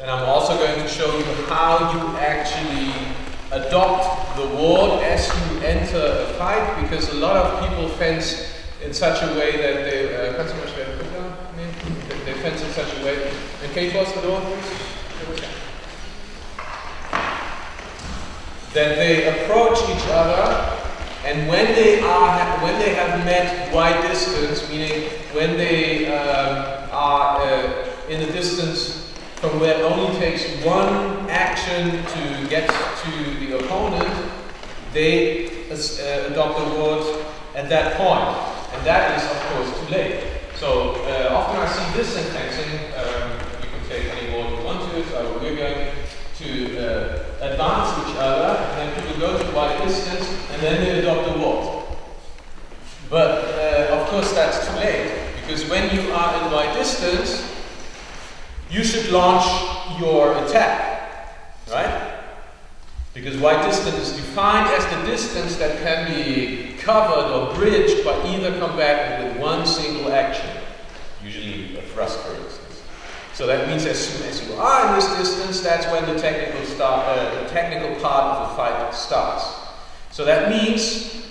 And I'm also going to show you how you actually adopt the ward as you enter a fight, because a lot of people fence in such a way that they they fence in such a way. And can you close the door, please? That they approach each other, and when they have met wide distance, meaning when they are in a distance from where it only takes one action to get to the opponent, they adopt the ward at that point. And that is, of course, too late. So often I see this in fencing. You can take any ward you want to. So we're going to advance each other, and then people go to wide distance, and then they adopt the ward. But of course that's too late, because when you are in wide distance, you should launch your attack, right? Because wide distance is defined as the distance that can be covered or bridged by either combatant with one single action, usually a thrust, for instance. So that means as soon as you are in this distance, that's when the technical part of the fight starts. So that means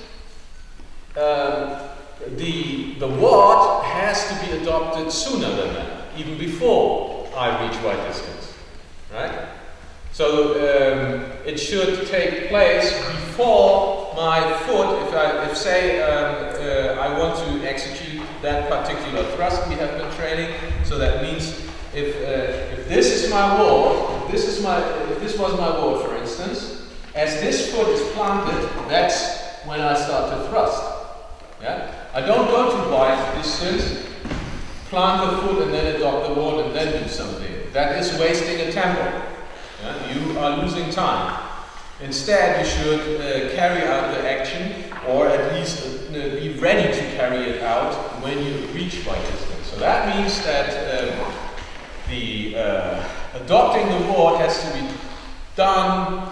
the ward has to be adopted sooner than that, even before I reach wide distance, right? So it should take place before my foot. If say I want to execute that particular thrust we have been training, so that means if this is my ward, if this was my ward, for instance, as this foot is planted, that's when I start to thrust. Yeah, I don't go to wide distance, plant the foot and then adopt the ward and then do something. That is wasting a tempo. Yeah? You are losing time. Instead, you should carry out the action, or at least be ready to carry it out when you reach wide distance. So that means that the adopting the ward has to be done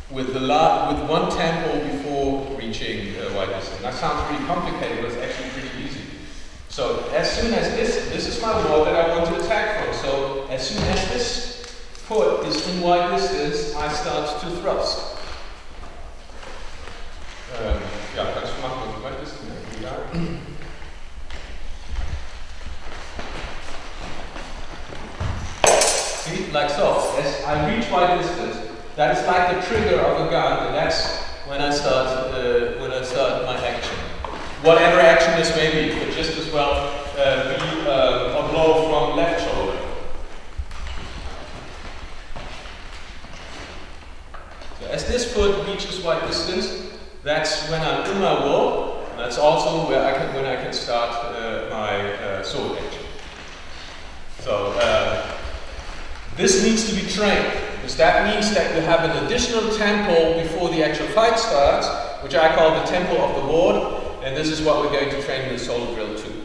with one tempo before reaching wide distance. That sounds pretty complicated, but it's actually pretty easy. So as soon as this is my ward that I want to attack from. So as soon as this foot is in wide distance, I start to thrust. Ja, kannst du machen, wenn du weit bist. See, like so. As I reach wide distance, that is like the trigger of a gun, and that's when I start my action. Whatever action this may be, it could just as well be a blow from left shoulder. So as this foot reaches wide distance, that's when I'm in my wall. That's also when I can start my sword action. So this needs to be trained, because that means that you have an additional tempo before the actual fight starts, which I call the tempo of the ward. And this is what we're going to train in the soldier drill 2.